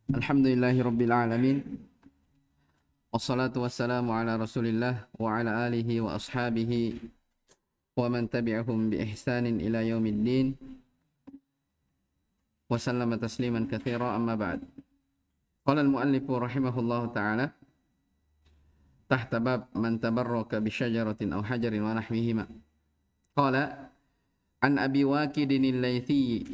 Alhamdulillahi Rabbil Alamin. Wassalatu wassalamu ala rasulillah wa ala alihi wa ashabihi wa man tabi'ahum bi ihsanin ila yaumiddin wa sallama tasliman katsira amma ba'd. Qala al-muallifu rahimahullahu ta'ala tahta bab man tabarraka bi syajaratin aw hajarin wa nahwihima. Qala an Abi Waqidin al-Laythi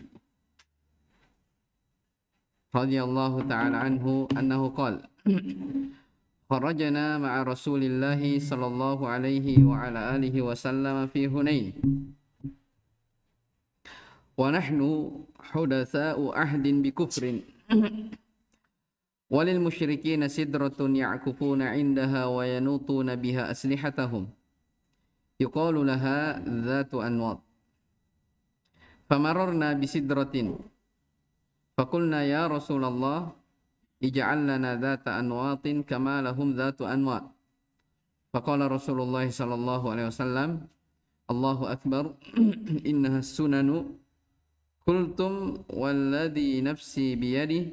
radhiyallahu ta'ala anhu annahu qala خرجنا مع رسول الله صلى الله عليه وعلى آله وسلم في هنين ونحن حدثاء عهد بكفر وللمشركين سدرة يعكفون عندها وينوطون بها أسلحتهم يقال لها ذات أنواط فمررنا بسدرة فقلنا يا رسول الله اجعل لنا ذات أنواط كما لهم ذات أنواط فقال رسول الله صلى الله عليه وسلم الله أكبر إنها السنن قلتم والذي نفسي بيده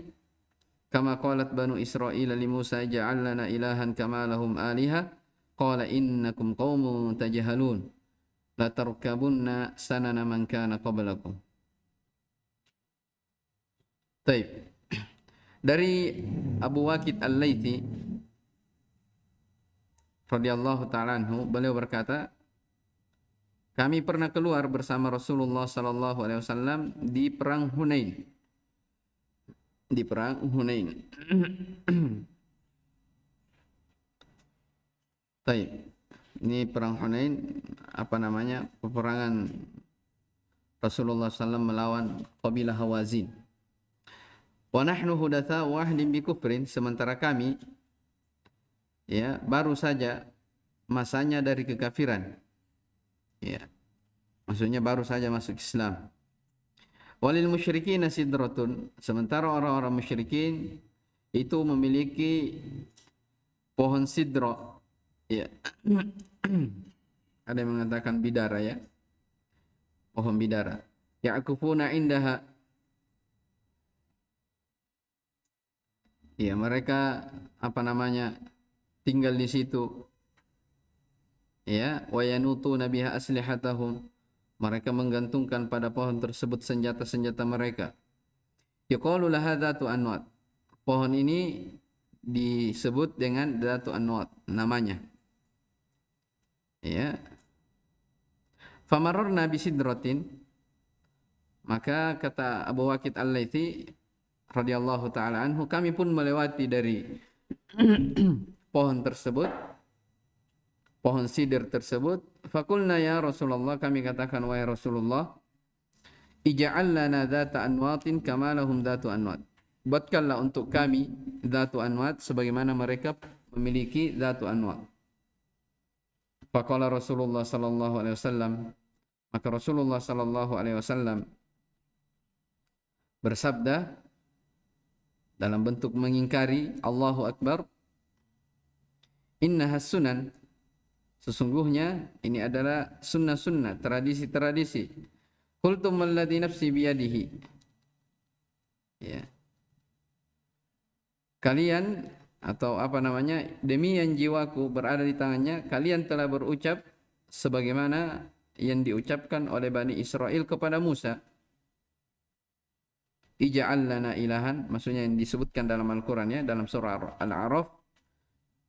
كما قالت بنو إسرائيل لموسى اجعل لنا إلها كما لهم آلهة قال إنكم قوم تجهلون لا تركبن سنن من كان قبلكم. طيب. Dari Abu Waqid al-Laythi radhiyallahu ta'ala anhu, beliau berkata, kami pernah keluar bersama Rasulullah sallallahu alaihi wasallam di perang Hunain. Di perang Hunain. Baik. Ini perang Hunain, apa namanya? Peperangan Rasulullah sallallahu melawan kabilah Hawazin. Wa nahnu hudatsa wahdin bi kufrin, sementara kami ya baru saja masanya dari kekafiran. Ya. Maksudnya baru saja masuk Islam. Walil musyrikin sidratun, sementara orang-orang musyrikin itu memiliki pohon sidra. Ya. Ada yang mengatakan bidara ya. Pohon bidara. Ya'kufuna indaha. Ya, mereka apa namanya tinggal di situ. Ya, wa yanutuna biha aslihatahum. Mereka menggantungkan pada pohon tersebut senjata-senjata mereka. Yuqalu laha dzatu anwat. Pohon ini disebut dengan dzatu anwat namanya. Ya. Famararna bisidratin. Maka kata Abu Waqid al-Laythi radhiyallahu ta'ala anhu, kami pun melewati dari pohon tersebut, pohon sidr tersebut. Fakulna ya Rasulullah, kami katakan wahai Rasulullah, ija'al lana dhata anwatin kama lahum dhatu anwat. Buatkanlah untuk kami dhatu anwat sebagaimana mereka memiliki dhatu anwat. Faqala Rasulullah sallallahu alaihi wasallam, maka Rasulullah sallallahu alaihi wasallam bersabda dalam bentuk mengingkari, Allahu Akbar, innaha sunan, sesungguhnya ini adalah sunnah-sunnah, tradisi-tradisi. Qultum alladhi nafsi biyadihi, ya. Kalian, atau apa namanya, demi yang jiwaku berada di tangannya, kalian telah berucap sebagaimana yang diucapkan oleh Bani Israel kepada Musa. Ija'al lana ilahan, maksudnya yang disebutkan dalam Al-Quran ya, dalam surah Al-A'raf,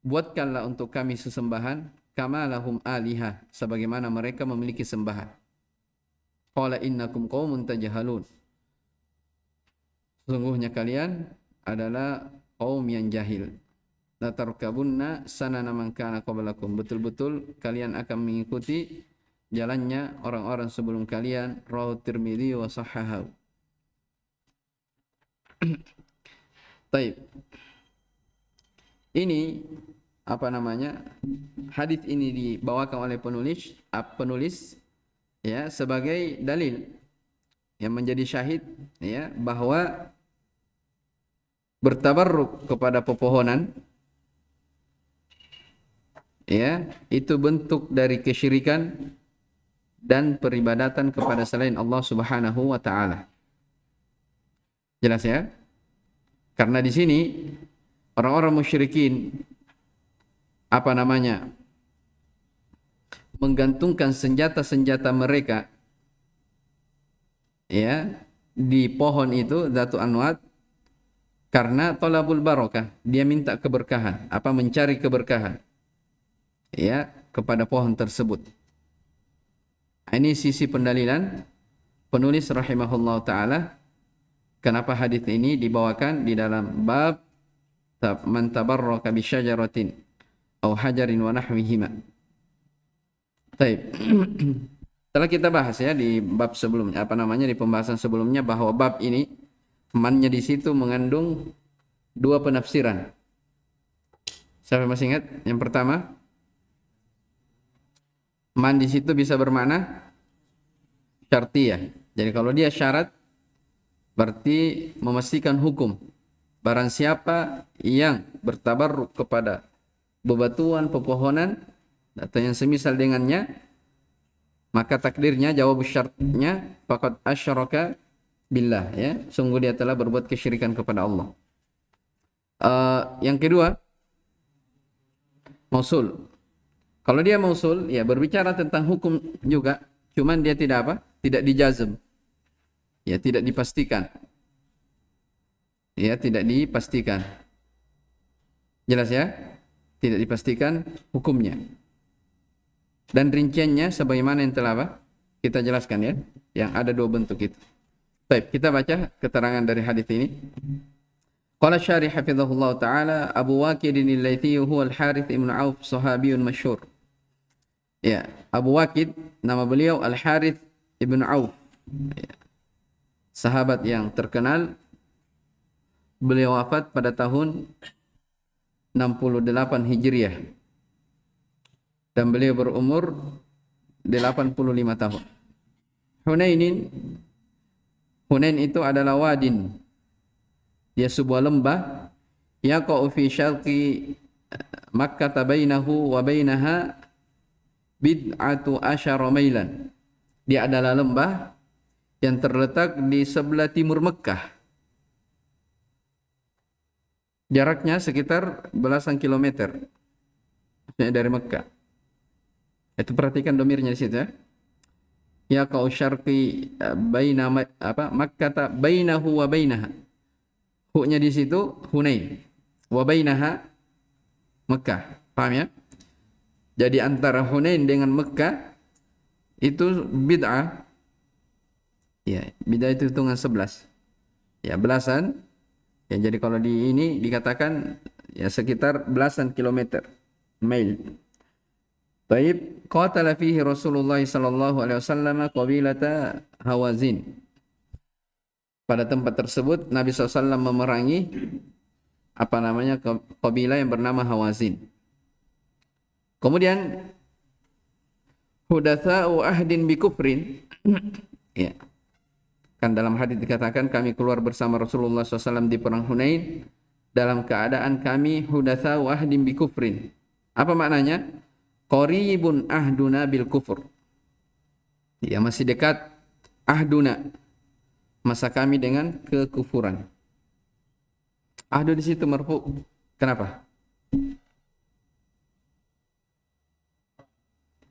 buatkanlah untuk kami sesembahan kama lahum aliha, sebagaimana mereka memiliki sembahan. Qala innakum qaumun tajhalun, sesungguhnya kalian adalah kaum yang jahil. La tarkabunna sanana man kana qablakum, betul-betul kalian akan mengikuti jalannya orang-orang sebelum kalian. Rawahu Tirmidzi wa sahahahu. Taib. Ini apa namanya? Hadis ini dibawakan oleh penulis ya sebagai dalil yang menjadi syahid ya bahwa bertabarruk kepada pepohonan ya itu bentuk dari kesyirikan dan peribadatan kepada selain Allah Subhanahu wa taala. Jelas ya? Karena di sini orang-orang musyrikin menggantungkan senjata-senjata mereka ya di pohon itu Dzatu Anwat karena talabul barakah, dia minta keberkahan, mencari keberkahan ya kepada pohon tersebut. Ini sisi pendalilan penulis rahimahullah taala kenapa hadis ini dibawakan di dalam bab man tabarraka bi syajaratin aw hajarin wa nahwihima. Baik. Setelah kita bahas ya di bab sebelumnya, di pembahasan sebelumnya bahwa bab ini mannya di situ mengandung dua penafsiran. Siapa masih ingat? Yang pertama, man di situ bisa bermakna syartiyah. Jadi kalau dia syarat berarti memastikan hukum. Barang siapa yang bertabarruk kepada bebatuan, pepohonan atau yang semisal dengannya, maka takdirnya, jawab syaratnya, faqad asyraka billah ya, sungguh dia telah berbuat kesyirikan kepada Allah. Yang kedua, mausul. Kalau dia mausul, ya berbicara tentang hukum juga, cuman dia tidak dijazm. Ya, tidak dipastikan. Ya, tidak dipastikan. Jelas ya? Tidak dipastikan hukumnya. Dan rinciannya sebagaimana yang telah kita jelaskan ya, yang ada dua bentuk itu. Baik, kita baca keterangan dari hadis ini. Qala syarih hafizahullah taala Abu Waqid al-Laitsi huwa al-Harits ibn Auf sahabiyun masyhur. Ya, Abu Waqid nama beliau Al-Harits ibn Auf. Ya, sahabat yang terkenal. Beliau wafat pada tahun 68 Hijriah. Dan beliau berumur 85 tahun. Hunain itu adalah wadin. Dia sebuah lembah yaqa'u fi syarqi Makkah bainahu wa bainaha bid'atu asyara mailan. Dia adalah lembah yang terletak di sebelah timur Mekah. Jaraknya sekitar belasan kilometer dari Mekah. Itu perhatikan domirnya di situ ya. Ya kau syarqi baina Makkah bainahu wa bainaha. Hu-nya di situ Hunain. Wa bainaha Mekah. Paham ya? Jadi antara Hunain dengan Mekah itu bid'ah. Ya, bid'ah itu hitungan 11. Ya, belasan. Ya, jadi kalau di ini dikatakan ya sekitar belasan kilometer, mil. Taib qatala fihi Rasulullah sallallahu alaihi wasallam qabilata Hawazin. Pada tempat tersebut Nabi SAW memerangi kabilah yang bernama Hawazin. Kemudian hudatsa'u ahdin bi kufrin. Ya. Kan dalam hadis dikatakan kami keluar bersama Rasulullah SAW di perang Hunain dalam keadaan kami hudatsa'u ahdin bi kufrin. Apa maknanya? Qaribun ahduna bil kufur. Ya, masih dekat ahduna, masa kami dengan kekufuran. Ahdu di situ marfu. Kenapa?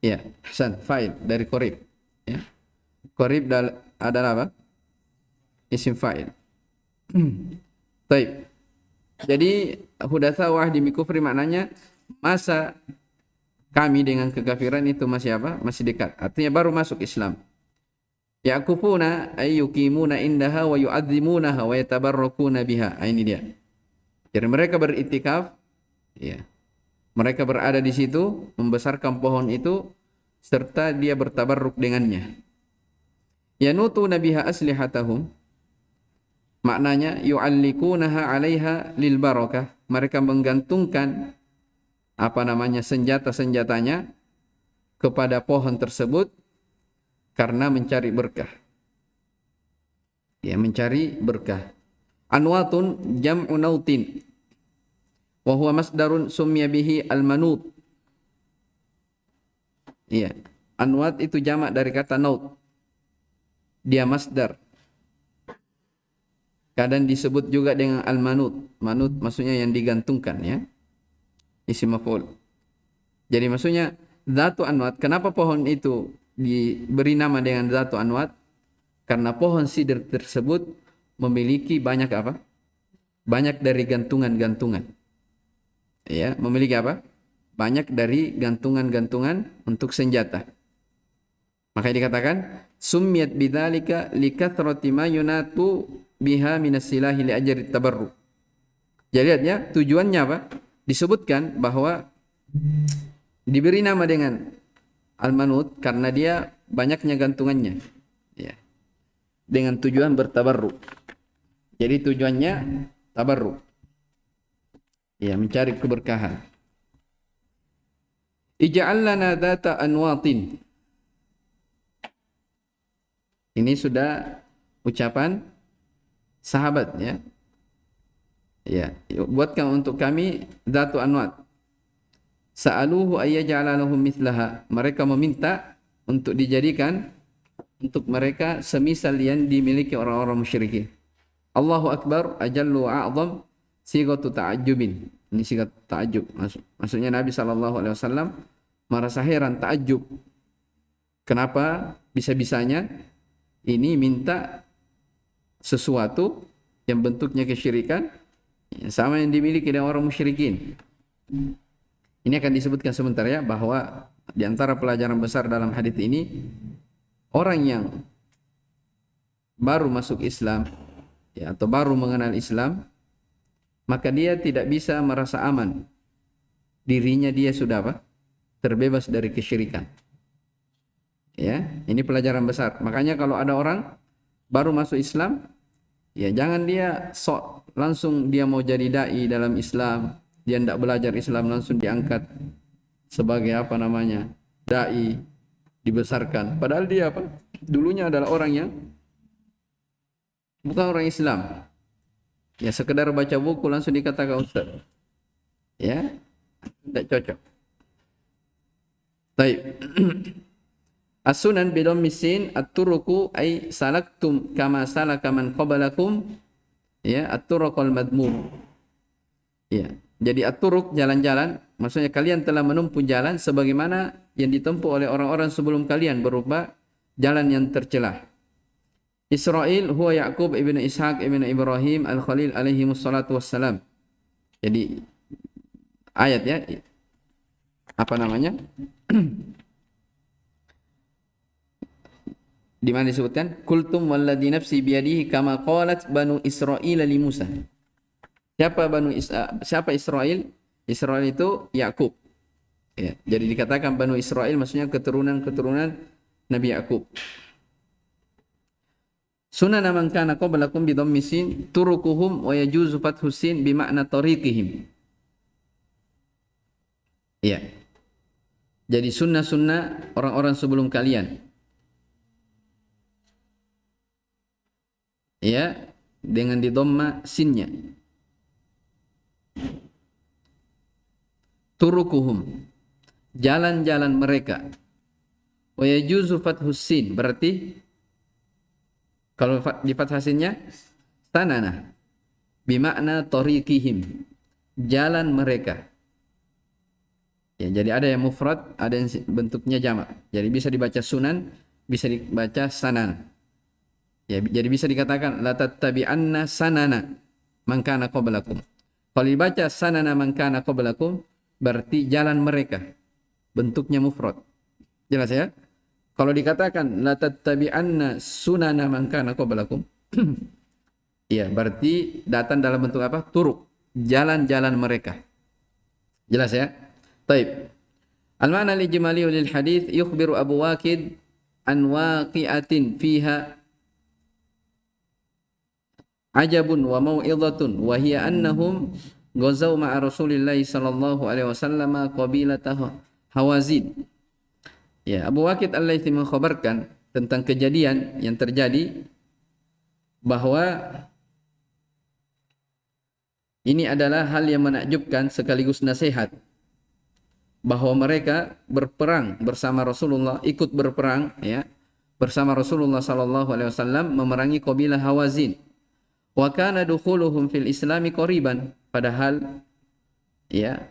Ya, Hasan, fa'il dari qarib. Ya. Qarib adalah apa? Isim fa'il. Baik. Jadi hudatsa wa ahdi bi kufri maknanya masa kami dengan kekafiran itu masih masih dekat. Artinya baru masuk Islam. Yaqufuna ay yuqimuna indaha wa yu'azzimunaha wa yatabarrakuna biha. Ini dia. Jadi mereka beriktikaf, ya. Mereka berada di situ, membesarkan pohon itu serta dia bertabarruk dengannya. Yanutu nabiha aslihatahum. Maknanya yu'allikunaha 'alaiha lil barakah. Mereka menggantungkan senjata-senjatanya kepada pohon tersebut karena mencari berkah. Ya, mencari berkah. Anwatun jam'u nautin. Wa huwa masdarun summiya bihi al-manut. Iya, anwat itu jamak dari kata naut. Dia masdar. Kadang disebut juga dengan al-manut. Manut maksudnya yang digantungkan, ya. Isim maf'ul. Jadi maksudnya Dzatu Anwat, kenapa pohon itu diberi nama dengan Dzatu Anwat? Karena pohon sidr tersebut memiliki banyak apa? Banyak dari gantungan-gantungan. Ya, memiliki apa? Banyak dari gantungan-gantungan untuk senjata. Makanya dikatakan summiyat bidzalika likathrati ma yunatu biha minas silahi li ajri tabarruk. Jadi lihatnya tujuannya apa? Disebutkan bahwa diberi nama dengan al-manut karena dia banyaknya gantungannya, ya. Dengan tujuan bertabarruk. Jadi tujuannya tabarruk. Ya, mencari keberkahan. Ij'al lana dzata anwatin. Ini sudah ucapan sahabat, ya. Ya, buatkan untuk kami dzatu anwat. Sa'aluhu ayyaj'ala lahum mithlaha. Mereka meminta untuk dijadikan untuk mereka semisal yang dimiliki orang-orang musyrikin. Allahu akbar ajallu a'zam sigatu ta'ajjubin. Ini sigat ta'ajjub. Maksudnya Nabi SAW merasa heran, ta'ajjub. Kenapa bisa-bisanya ini minta sesuatu yang bentuknya kesyirikan sama yang dimiliki oleh orang musyrikin. Ini akan disebutkan sebentar, ya, bahwa di antara pelajaran besar dalam hadis ini, orang yang baru masuk Islam, ya, atau baru mengenal Islam, maka dia tidak bisa merasa aman. Dirinya dia sudah apa? Terbebas dari kesyirikan. Ya, ini pelajaran besar. Makanya kalau ada orang baru masuk Islam, ya jangan dia sok langsung dia mau jadi dai dalam Islam. Dia tidak belajar Islam langsung diangkat sebagai apa namanya dai, dibesarkan. Padahal dia apa? Dulunya adalah orang yang bukan orang Islam. Ya sekedar baca buku langsung dikatakan ustaz. Ya, tidak cocok. Baik. As-sunan bidom misin at-turuku ay salaktum kama salaka man qabalakum, ya, at-turuqul madmum. Ya. Jadi at-turuq jalan-jalan, maksudnya kalian telah menempuh jalan sebagaimana yang ditempuh oleh orang-orang sebelum kalian berupa jalan yang tercelah. Israil huwa Ya'qub ibn Ishaq ibn Ibrahim al-Khalil alaihi wassalatu wassalam. Jadi ayat, ya, apa namanya? Di mana disebutkan kultum walladzi nafsi biyadihi kama qalat banu Israil li Musa. Siapa Israel? Israel itu Yakub. Ya, jadi dikatakan Banu Israel maksudnya keturunan-keturunan Nabi Yakub. Sunan man kana qablakum bi dhammi sin turukuhum wa yajuzu fathu sin bi makna tariqihim. Ya. Jadi sunnah-sunnah orang-orang sebelum kalian. Ya, dengan didhamma sinnya. Turukuhum, jalan-jalan mereka. Wa yajuzu fathus sin, berarti kalau di fathah sinnya sanana, bimakna tariqihim, jalan mereka. Ya, jadi ada yang mufrad, ada yang bentuknya jamak. Jadi bisa dibaca sunan, bisa dibaca sanan. Ya, jadi bisa dikatakan la tattabi'anna sanana man kana qablakum. Kalau dibaca sanana man kana qablakum berarti jalan mereka. Bentuknya mufrad. Jelas, ya? Kalau dikatakan la tattabi'anna sunana man kana qablakum, iya, berarti datang dalam bentuk apa? Turuk, jalan-jalan mereka. Jelas, ya? Baik. Al-ma'na al-ijmali lil hadits yukhbiru Abu Waqid an waqi'atin fiha ajabun wa mau'izatun wa hiya annahum ghazaw ma'a Rasulillah sallallahu alaihi wasallam qabilatah Hawazin. Ya, Abu Waqid Al-Laitsi mengkhabarkan tentang kejadian yang terjadi bahwa ini adalah hal yang menakjubkan sekaligus nasihat bahwa mereka berperang bersama Rasulullah, ikut berperang, ya, bersama Rasulullah sallallahu alaihi wasallam memerangi kabilah Hawazin. Wa kana dukhuluhum fil islami qariban, padahal ya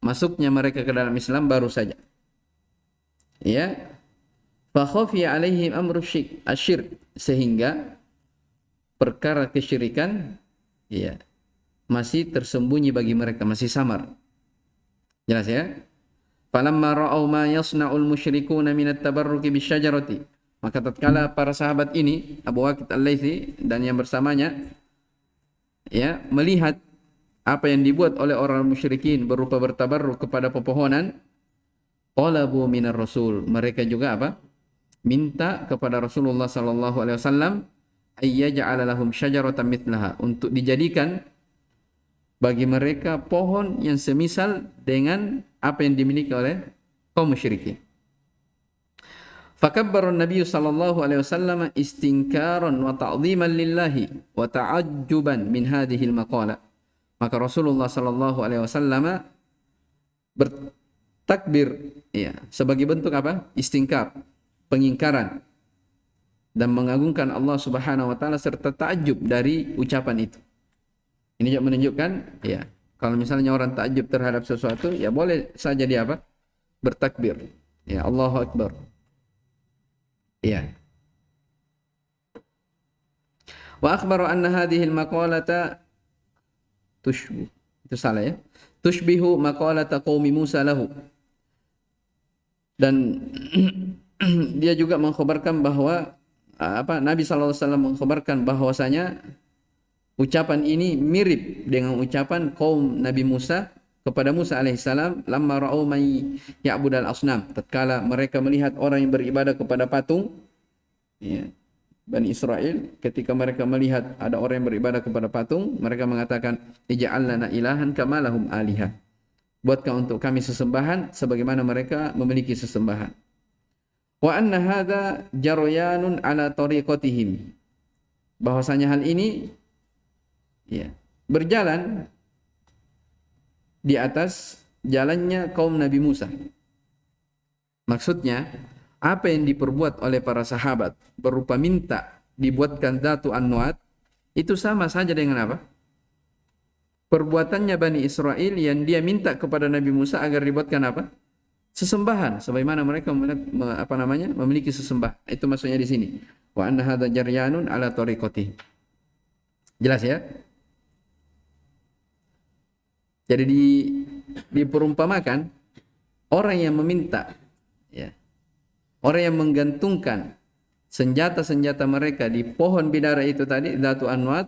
masuknya mereka ke dalam Islam baru saja. Ya, fa khafiya alaihim amru asyirk, sehingga perkara kesyirikan ya masih tersembunyi bagi mereka, masih samar. Jelas ya? Falamma ra'aw ma yasna'ul musyrikuuna min at-tabarruki bisyajarati, maka tatkala para sahabat ini, Abu Waqid Al-Laitsi dan yang bersamanya, ya, melihat apa yang dibuat oleh orang musyrikin berupa bertabarruk kepada pepohonan, qalabu minar rasul, mereka juga apa? Minta kepada Rasulullah sallallahu alaihi wasallam ayyaj'ala lahum syajaratan mithlaha, untuk dijadikan bagi mereka pohon yang semisal dengan apa yang dimiliki oleh kaum musyrikin. Fakabbaru Nabi sallallahu alaihi wasallam istinkaran wa ta'dhiman lillahi wa ta'ajjuban min hadhihi al-maqala. Maka Rasulullah sallallahu alaihi wasallam bertakbir ya, sebagai bentuk apa? Istingkar, pengingkaran, dan mengagungkan Allah Subhanahu wa taala serta takjub dari ucapan itu. Ini juga menunjukkan ya, kalau misalnya orang takjub terhadap sesuatu, ya boleh saja dia apa? Bertakbir. Ya, Allahu Akbar. Ya. Wa akhbaru anna hadhihi al-maqalata tushbihu. Itu salah ya. Tushbihu maqalata qaumi Musa lahu. Dan dia juga mengkhabarkan bahwa Nabi sallallahu alaihi wasallam mengkhabarkan bahwasanya ucapan ini mirip dengan ucapan kaum Nabi Musa kepada Musa alaihissalam, lamma ra'au man ya'budal asnam, tatkala mereka melihat orang yang beribadah kepada patung, ya, Bani Israel, ketika mereka melihat ada orang yang beribadah kepada patung, mereka mengatakan, ij'al lana ilahan kama lahum alihah, buatkan untuk kami sesembahan sebagaimana mereka memiliki sesembahan. Wa anna hadza jaryanun ala tariqatihim, bahwasanya hal ini ya berjalan di atas jalannya kaum Nabi Musa. Maksudnya, apa yang diperbuat oleh para sahabat berupa minta dibuatkan Dzatu Anwat, itu sama saja dengan apa? Perbuatannya Bani Israel yang dia minta kepada Nabi Musa agar dibuatkan apa? Sesembahan, sebagaimana mereka memiliki sesembahan. Itu maksudnya di sini. Wa anna hadza jaryanun ala tariqati. Jelas ya? Jadi diperumpamakan orang yang meminta, ya, orang yang menggantungkan senjata-senjata mereka di pohon bidara itu tadi, Dzatu Anwat,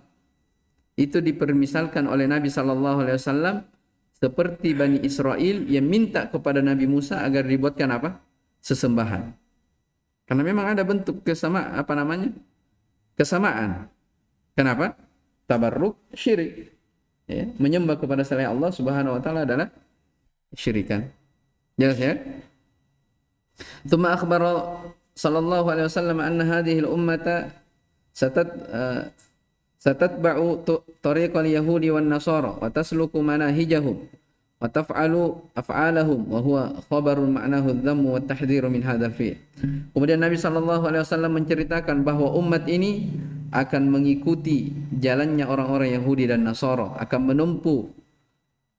itu dipermisalkan oleh Nabi sallallahu alaihi wasallam seperti Bani Israel yang minta kepada Nabi Musa agar dibuatkan apa? Sesembahan. Karena memang ada bentuk kesamaan. Kenapa? Tabarruk, syirik. Ya, menyembah kepada selain Allah Subhanahu wa taala adalah syirikan. Jelas ya? Tsumma akhbara sallallahu alaihi wasallam anna hadhihi al-ummata satatba'u tariqal yahudi wan nasara wa tasluku manahijahum wa taf'alu af'alahum wa huwa khabarun ma'nahu adh-dhamm wa at-tahdhir min hadzal fi'l. Kemudian Nabi sallallahu alaihi wasallam menceritakan bahwa umat ini akan mengikuti jalannya orang-orang Yahudi dan Nasara, akan menempuh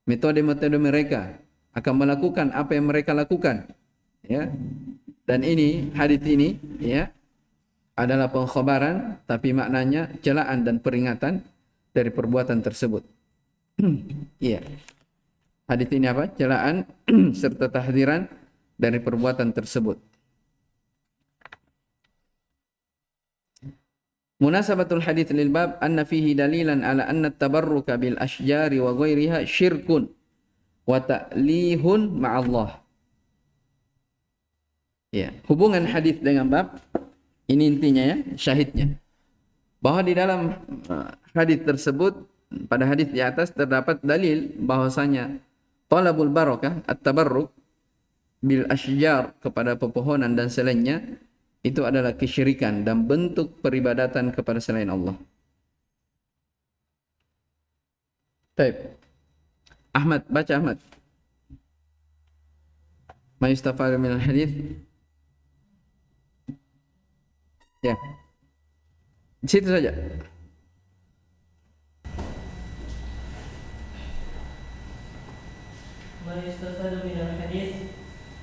metode-metode mereka, akan melakukan apa yang mereka lakukan, ya. Dan ini, hadits ini, ya, adalah pengkhabaran, tapi maknanya celaan dan peringatan dari perbuatan tersebut. Iya. Hadits ini apa? Celaan serta tahdiran dari perbuatan tersebut. Munasabatul hadits lil bab anna fihi dalilan ala anna at-tabarruka bil ashjari wa ghairiha syirkun wa ta'lihun ma'allah. Ya, hubungan hadits dengan bab ini intinya ya, syahidnya. Bahwa di dalam hadits tersebut, pada hadits di atas terdapat dalil bahwasanya talabul barakah, at-tabarruk bil ashjar, kepada pepohonan dan selainnya, itu adalah kesyirikan dan bentuk peribadatan kepada selain Allah. Baik. Ahmad, baca Ahmad. Ma yustafadu min al-hadits. Ya. Di situ saja. ويستفاد من الحديث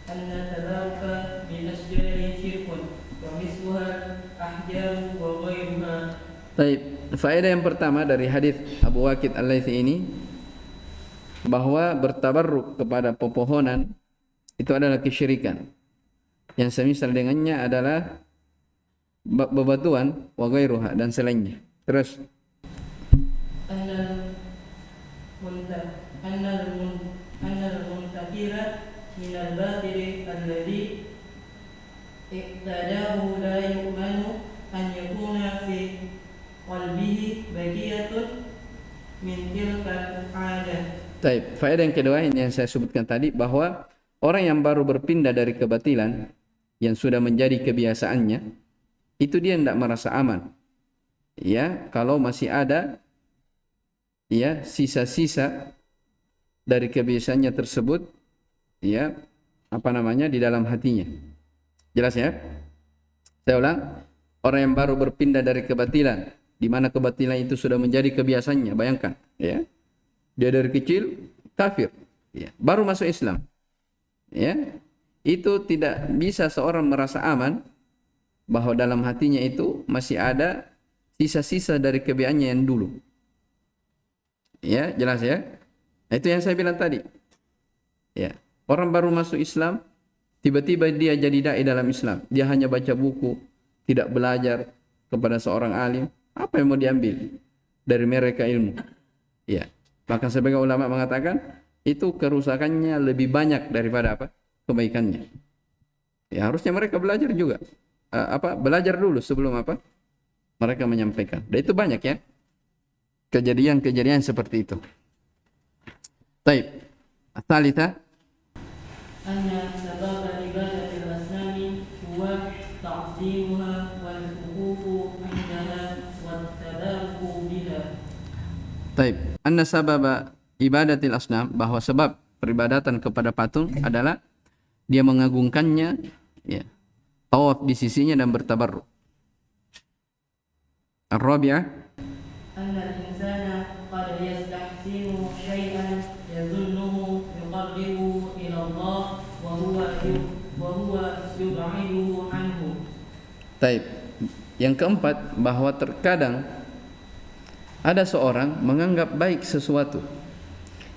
أن التبارك بالأشجار شرك ومثلها أحجار وغيرها. Baik, faedah yang pertama dari hadis Abu Waqid Al-Laitsi ini bahwa bertabarruk kepada pepohonan itu adalah kesyirikan. Yang semisal dengannya adalah bebatuan wa ghairuha dan selainnya. Terus annal muntakira min al-batil alladhi iqtadahu la yu'manu an yakuna fi qalbihi baqiyatun min tilka al-'adah. Baik, faedah yang kedua ini yang saya sebutkan tadi bahwa orang yang baru berpindah dari kebatilan yang sudah menjadi kebiasaannya itu dia tidak merasa aman. Ya, kalau masih ada ya sisa-sisa dari kebiasaannya tersebut ya di dalam hatinya. Jelas ya? Saya ulang, orang yang baru berpindah dari kebatilan di mana kebatilan itu sudah menjadi kebiasaannya, bayangkan ya. Dia dari kecil kafir, ya, baru masuk Islam. Ya. Itu tidak bisa seorang merasa aman bahwa dalam hatinya itu masih ada sisa-sisa dari kebiasaannya yang dulu. Ya, jelas ya? Itu yang saya bilang tadi. Ya, orang baru masuk Islam, tiba-tiba dia jadi dai dalam Islam. Dia hanya baca buku, tidak belajar kepada seorang alim. Apa yang mau diambil dari mereka ilmu? Ya, bahkan sebagian ulama mengatakan itu kerusakannya lebih banyak daripada apa? Kebaikannya. Ya, harusnya mereka belajar juga. Belajar dulu sebelum apa? Mereka menyampaikan. Dan itu banyak ya. Kejadian-kejadian seperti itu. Baik. Asalita. Anna sabab ibadatil asnami huwa ta'zimuha wal huququ 'indaha wat tabarruku biha. Baik. Anna sabab ibadatil asnam, bahwa sebab peribadatan kepada patung adalah dia mengagungkannya, ya, tawaf di sisinya dan bertabarruk. Ar-rabi'ah anna al-insana qad yastahsinu syai'an yadhunnuhu yuqarribu ila Allah wa huwa yub'iduhu anhu. Taib. Yang keempat, bahwa terkadang ada seorang menganggap baik sesuatu.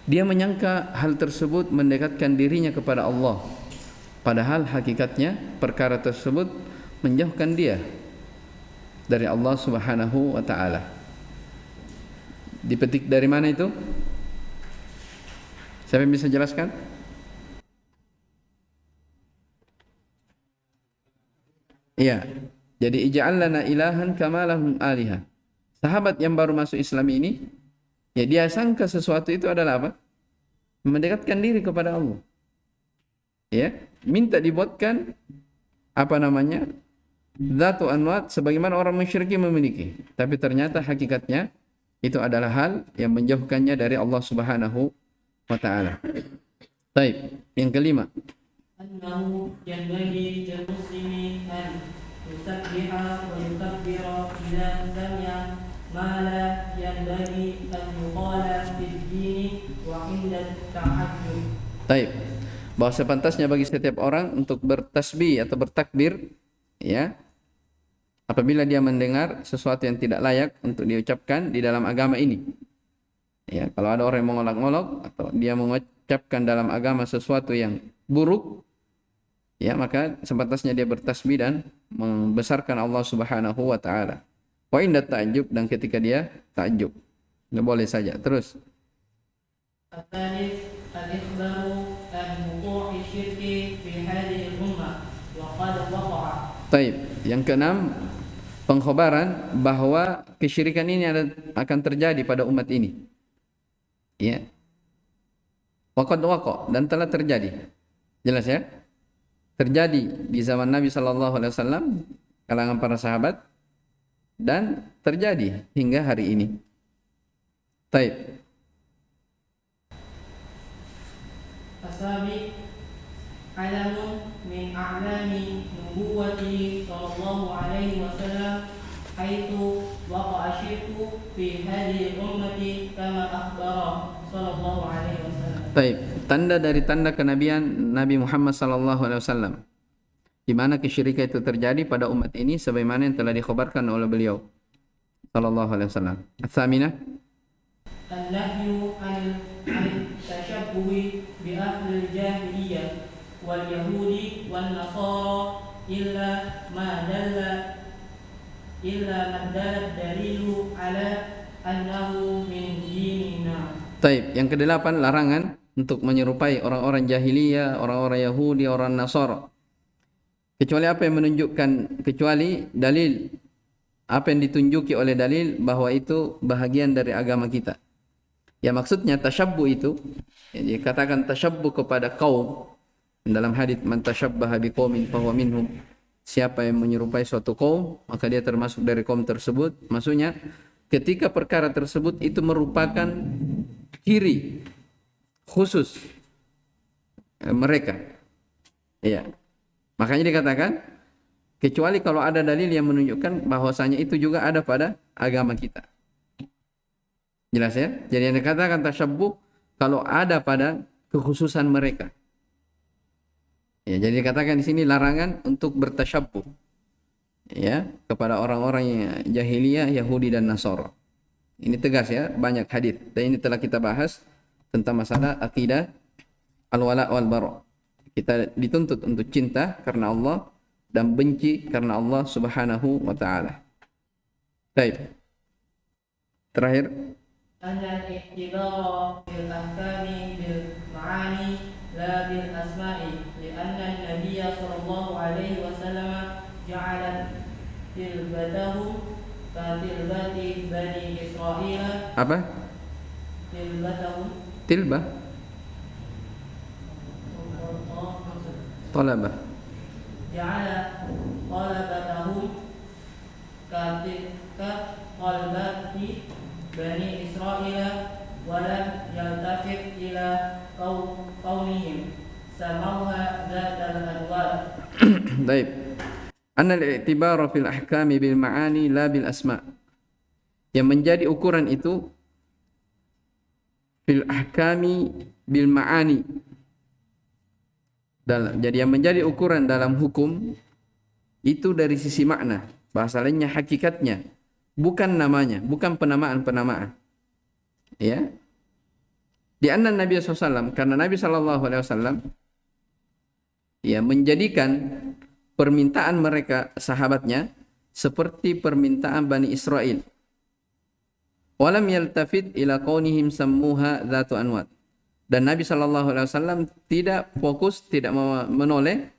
Dia menyangka hal tersebut mendekatkan dirinya kepada Allah. Padahal hakikatnya perkara tersebut menjauhkan dia dari Allah Subhanahu wa taala. Dipetik dari mana itu? Siapa yang bisa jelaskan? Iya. Jadi ij'al lana ilahan kama lahum aliha. Sahabat yang baru masuk Islam ini, ya dia sangka sesuatu itu adalah apa? Mendekatkan diri kepada Allah. Ya, minta dibuatkan Dzatu anwat sebagaimana orang musyriki memiliki. Tapi ternyata hakikatnya itu adalah hal yang menjauhkannya dari Allah Subhanahu wa taala. Baik, yang kelima. Annahu yanbaghi lil muslimi an yusabbiha wa yukabbira idza sami'a ma la yanbaghi an yuqala fid-din wa 'inda at-ta'ajjub. Baik. Bahwa sepantasnya bagi setiap orang untuk bertasbih atau bertakbir, ya, apabila dia mendengar sesuatu yang tidak layak untuk diucapkan di dalam agama ini. Ya, kalau ada orang yang mengolok-olok atau dia mengucapkan dalam agama sesuatu yang buruk, ya, maka sepantasnya dia bertasbih dan membesarkan Allah Subhanahu wa taala. Wa inda ta'ajjub, dan ketika dia ta'ajjub. Enggak boleh saja. Terus. Al-thalith al-ikhbaru an wuqu'i syirki fi hadhihi al-ummah wa qad waqa'a. Taib. Yang keenam, pengkhabaran bahwa kesyirikan ini akan terjadi pada umat ini. Ya. Waqad waqa, dan telah terjadi. Jelas ya? Terjadi di zaman Nabi sallallahu alaihi wasallam, kalangan para sahabat, dan terjadi hingga hari ini. Taib. Asabi alamun min a'lami nubuwwati sallallahu alaihi wasallam haitsu waqa'a syirku fi hadhihi ummati kama akhbara sallallahu alaihi wasallam. Baik. tanda dari tanda kenabian Nabi Muhammad sallallahu alaihi wasallam, di mana kesyirikan itu terjadi pada umat ini sebagaimana yang telah dikhabarkan oleh beliau sallallahu alaihi wasallam. Ats-tsaminah, النهي عن التشبه بأهل الجاهلية واليهود والنصارى إلا ما دل الدليل على أنه من ديننا. Taib, yang kedelapan, larangan untuk menyerupai orang-orang jahiliyah, orang-orang Yahudi, orang Nasara. Kecuali apa yang menunjukkan, kecuali dalil, apa yang ditunjuki oleh dalil bahwa itu bahagian dari agama kita. Ya, maksudnya tasyabbuh itu, ya, dikatakan tasyabbuh kepada kaum dalam hadits man tasyabbaha biqaumin fahuwa minhum. Siapa yang menyerupai suatu kaum, maka dia termasuk dari kaum tersebut. Maksudnya ketika perkara tersebut itu merupakan ciri khusus mereka. Ya. Makanya dikatakan kecuali kalau ada dalil yang menunjukkan bahwasanya itu juga ada pada agama kita. Jelas ya? Jadi yang dikatakan tasyabbuh kalau ada pada kekhususan mereka. Ya, jadi dikatakan di sini larangan untuk bertasyabbuh, ya, kepada orang-orang jahiliyah, Yahudi dan Nasara. Ini tegas ya, banyak hadis. Dan ini telah kita bahas tentang masalah akidah al-wala wal bara. Kita dituntut untuk cinta karena Allah dan benci karena Allah Subhanahu wa taala. Baik. Terakhir, أن الاعتبار بالأحكام بالمعاني لا بالأسماء لأن النبي صلى الله عليه وسلم جعل تلبته كتلبة بني إسرائيل. apa? تلبتهم Tilbah, talabah. جعل طلبتهم كطلبة بني إسرائيل ولم يلتفت إلى قومهم سموها ذات الألوان. Baik. Anna al-i'tibara fil ahkami bil ma'ani la bil asma. Yang menjadi ukuran itu fil ahkami bil ma'ani. Jadi yang menjadi ukuran dalam hukum itu dari sisi makna, bahasa lainnya hakikatnya, bukan namanya, bukan penamaan-penamaan. Ya. Di anna Nabi SAW, karena Nabi SAW ya menjadikan permintaan mereka sahabatnya seperti permintaan Bani Israel. Walam yaltafit ila qaunihim sammuha dzatu anwat. Dan Nabi SAW tidak fokus, tidak menoleh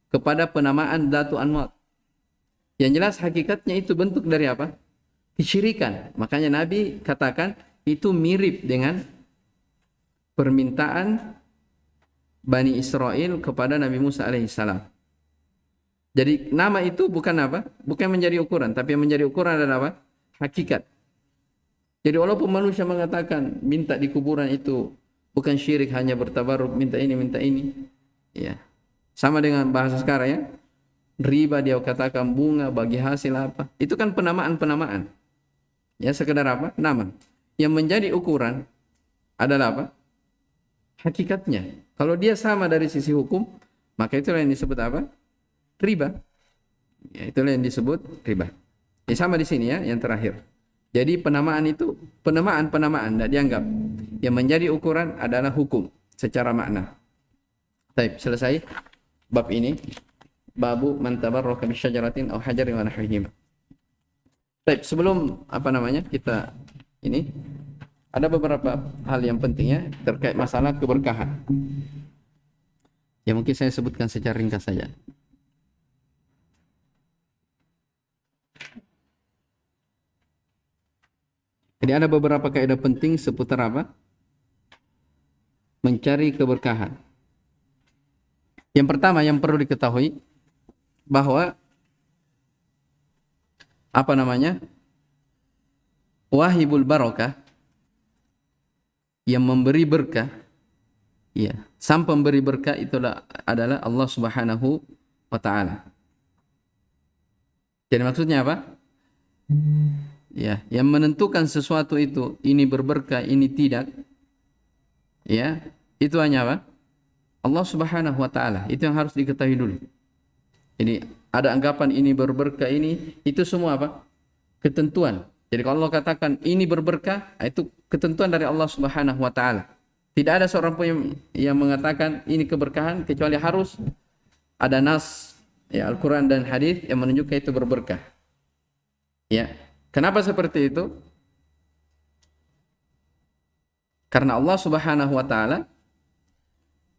kepada penamaan dzatu anwat. Yang jelas hakikatnya itu bentuk dari apa? Kesyirikan. Makanya Nabi katakan itu mirip dengan permintaan Bani Israel kepada Nabi Musa alaihissalam. Jadi nama itu bukan apa? Bukan menjadi ukuran, tapi yang menjadi ukuran adalah apa? Hakikat. Jadi walaupun manusia mengatakan minta di kuburan itu bukan syirik, hanya bertabarruk, minta ini, ya. Sama dengan bahasa sekarang ya. Riba dia katakan bunga bagi hasil apa? Itu kan penamaan-penamaan. Ya, sekedar apa? Nama. Yang menjadi ukuran adalah apa? Hakikatnya. Kalau dia sama dari sisi hukum, maka itulah yang disebut apa? Riba. Ya, itulah yang disebut riba. Ya, sama di sini ya, yang terakhir. Jadi penamaan itu penamaan tidak dianggap. Yang menjadi ukuran adalah hukum secara makna. Baik, selesai bab ini. Babu man tabarraka bi syajaratin aw hajarin wa nahwihima. Baik, sebelum kita ini ada beberapa hal yang penting ya terkait masalah keberkahan. Ya mungkin saya sebutkan secara ringkas saja. Jadi ada beberapa kaidah penting seputar apa? Mencari keberkahan. Yang pertama yang perlu diketahui bahwa wahibul barakah, yang memberi berkah, ya, sang pemberi berkah itulah adalah Allah Subhanahu wa taala. Jadi maksudnya apa? Ya, yang menentukan sesuatu itu ini berberkah, ini tidak. Ya, itu hanya apa? Allah Subhanahu wa taala. Itu yang harus diketahui dulu. Jadi ada anggapan ini berberkah ini, itu semua apa? Ketentuan. Jadi kalau Allah katakan ini berberkah, itu ketentuan dari Allah Subhanahu wa taala. Tidak ada seorang pun yang mengatakan ini keberkahan kecuali harus ada nas ya Al-Qur'an dan hadis yang menunjukkan itu berberkah. Ya. Kenapa seperti itu? Karena Allah Subhanahu wa taala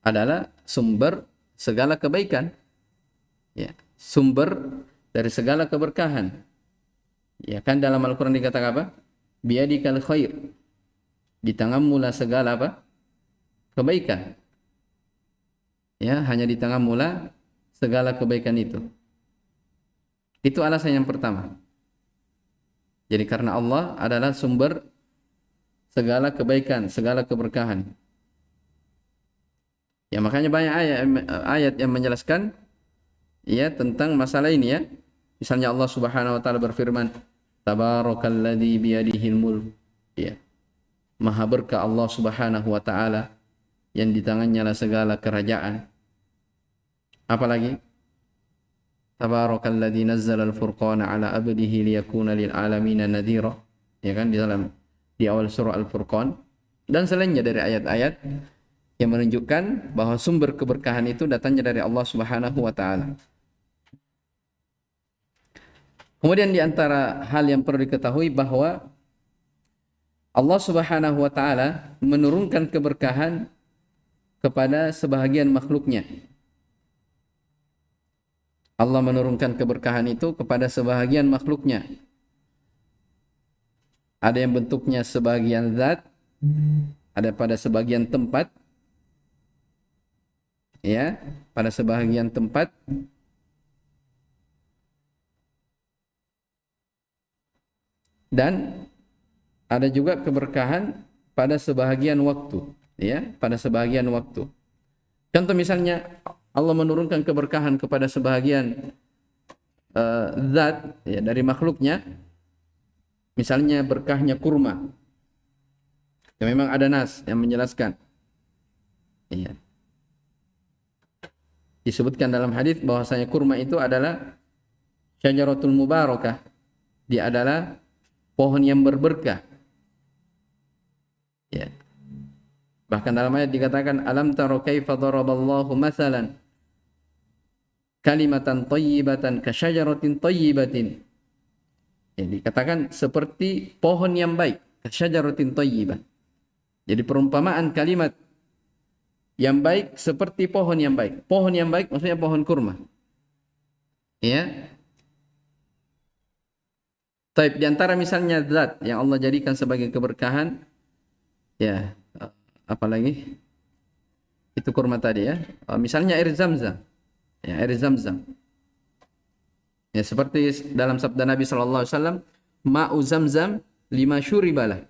adalah sumber segala kebaikan. Ya, sumber dari segala keberkahan. Ya kan dalam Al-Qur'an dikatakan apa? Biyadikal khair. Di tanganmu lah segala apa? Kebaikan. Ya, hanya di tanganmu lah segala kebaikan itu. Itu alasan yang pertama. Jadi karena Allah adalah sumber segala kebaikan, segala keberkahan. Ya makanya banyak ayat yang menjelaskan ya tentang masalah ini ya. Misalnya Allah Subhanahu wa taala berfirman, Tabarakalladzi biyadihil mulk. Ya. Maha berkah Allah Subhanahu wa taala yang di tangannya lah segala kerajaan. Apalagi? Tabarakalladzi nazzala al-furqana ala abdihi liyakuna lil alamin nadhira. Ya kan di awal surah Al-Furqan dan selainnya dari ayat-ayat yang menunjukkan bahwa sumber keberkahan itu datangnya dari Allah Subhanahu wa taala. Kemudian di antara hal yang perlu diketahui bahwa Allah Subhanahu wa taala menurunkan keberkahan kepada sebahagian makhluknya. Allah menurunkan keberkahan itu kepada sebahagian makhluknya. Ada yang bentuknya sebagian zat, ada pada sebagian tempat, ya, pada sebagian tempat, dan ada juga keberkahan pada sebahagian waktu, ya, pada sebahagian waktu. Contoh misalnya Allah menurunkan keberkahan kepada sebahagian zat ya, dari makhluknya. Misalnya berkahnya kurma. Ya, memang ada nas yang menjelaskan. Iya. Disebutkan dalam hadis bahwasanya kurma itu adalah syajaratul mubarakah. Dia adalah pohon yang berberkah. Ya. Bahkan dalam ayat dikatakan alam taro kaifa daraballahu masalan kalimatan thayyibatan ka syajaratin thayyibatin. Ya, dikatakan seperti pohon yang baik, kasyajaratin thayyibah. Jadi perumpamaan kalimat yang baik seperti pohon yang baik. Pohon yang baik maksudnya pohon kurma. Ya. Taib di antara misalnya zat yang Allah jadikan sebagai keberkahan, ya, apalagi itu kurma tadi ya. Misalnya air Zamzam. Ya, air Zamzam. Ya, seperti dalam sabda Nabi sallallahu alaihi wasallam, ma'u zamzam lima syuribalah.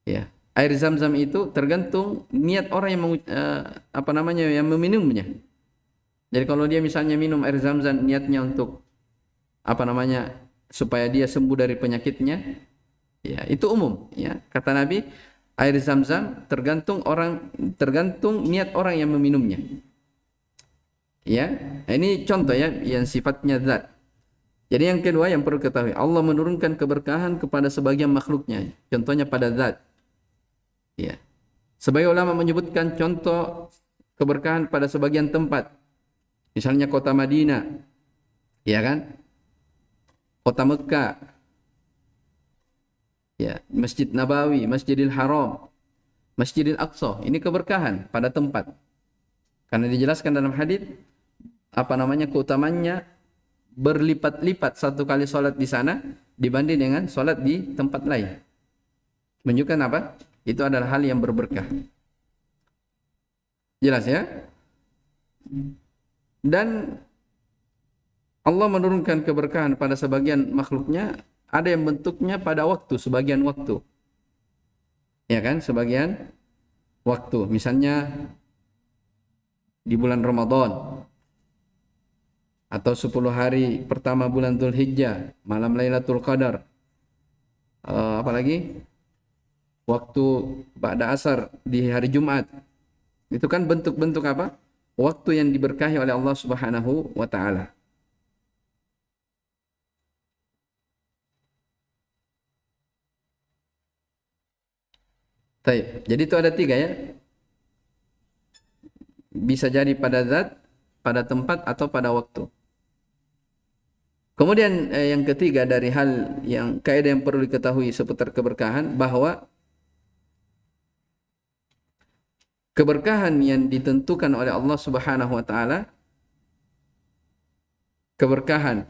Ya, air Zamzam itu tergantung niat orang yang yang meminumnya. Jadi kalau dia misalnya minum air Zamzam niatnya untuk supaya dia sembuh dari penyakitnya, ya itu umum ya. Kata Nabi, air Zamzam tergantung niat orang yang meminumnya. Ya, ini contoh ya yang sifatnya zat. Jadi yang kedua yang perlu ketahui, Allah menurunkan keberkahan kepada sebagian makhluknya. Contohnya pada zat. Ya. Sebagai ulama menyebutkan contoh keberkahan pada sebagian tempat. Misalnya kota Madinah. Ya kan? Kota Mekah. Ya, Masjid Nabawi, Masjidil Haram, Masjidil Aqsa. Ini keberkahan pada tempat. Karena dijelaskan dalam hadis keutamaannya berlipat-lipat satu kali sholat di sana dibanding dengan sholat di tempat lain. Menunjukkan apa? Itu adalah hal yang berberkah. Jelas ya? Dan Allah menurunkan keberkahan pada sebagian makhluknya, ada yang bentuknya pada waktu, sebagian waktu. Ya kan? Sebagian waktu. Misalnya di bulan Ramadan atau 10 hari pertama bulan Dzulhijjah, malam Lailatul Qadar. Apalagi waktu ba'da asar di hari Jumat. Itu kan bentuk-bentuk apa? Waktu yang diberkahi oleh Allah Subhanahu wa taala. Baik. Jadi itu ada 3 ya. Bisa jadi pada zat, pada tempat atau pada waktu. Kemudian yang ketiga dari hal yang kaidah yang perlu diketahui seputar keberkahan, bahwa keberkahan yang ditentukan oleh Allah Subhanahu wa taala, keberkahan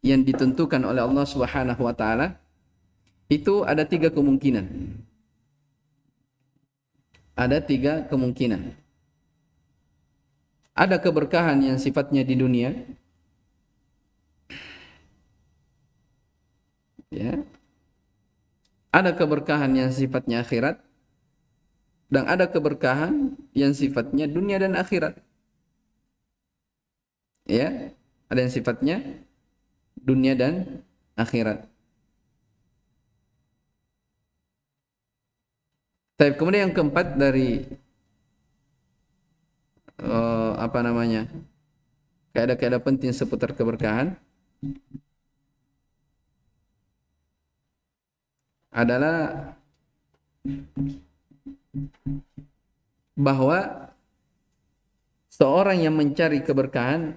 yang ditentukan oleh Allah Subhanahu wa taala itu ada 3 kemungkinan. Ada 3 kemungkinan. Ada keberkahan yang sifatnya di dunia, ya. Ada keberkahan yang sifatnya akhirat, dan ada keberkahan yang sifatnya dunia dan akhirat. Ya, ada yang sifatnya dunia dan akhirat. Tapi kemudian yang keempat dari kaidah-kaidah penting seputar keberkahan adalah bahwa seorang yang mencari keberkahan,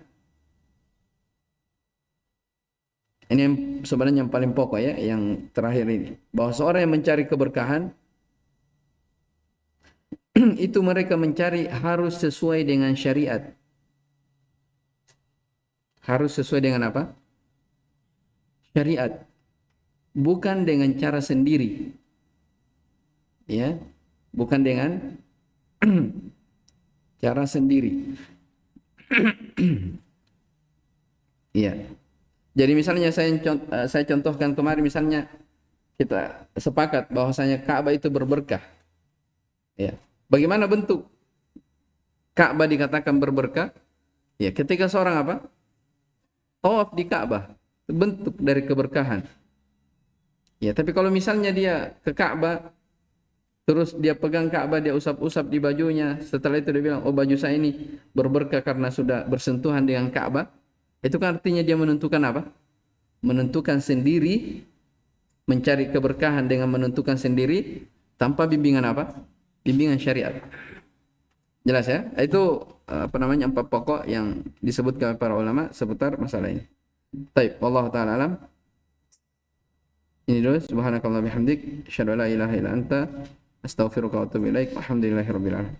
ini yang sebenarnya yang paling pokok ya, yang terakhir ini, bahwa seorang yang mencari keberkahan itu mereka mencari harus sesuai dengan syariat. Harus sesuai dengan apa? Syariat. Bukan dengan cara sendiri. Ya, bukan dengan cara sendiri. Iya. Jadi misalnya saya contohkan kemarin, misalnya kita sepakat bahwasanya Ka'bah itu berberkah. Ya. Bagaimana bentuk Ka'bah dikatakan berberkah? Ya, ketika seorang apa? Tawaf di Ka'bah, bentuk dari keberkahan. Ya, tapi kalau misalnya dia ke Ka'bah, terus dia pegang Ka'bah, dia usap-usap di bajunya, setelah itu dia bilang, oh baju saya ini berberkah karena sudah bersentuhan dengan Ka'bah, itu kan artinya dia menentukan apa? Menentukan sendiri, mencari keberkahan dengan menentukan sendiri, tanpa bimbingan apa? Bimbingan syariat. Jelas ya? Itu 4 pokok yang disebutkan para ulama seputar masalah ini. Baik, wallahu taala alam. Ini dulu, subhanakallah bihamdik, asyhadu an la ilaha illa anta, astaghfiruka wa atubu ilaik. Alhamdulillahirabbil alamin.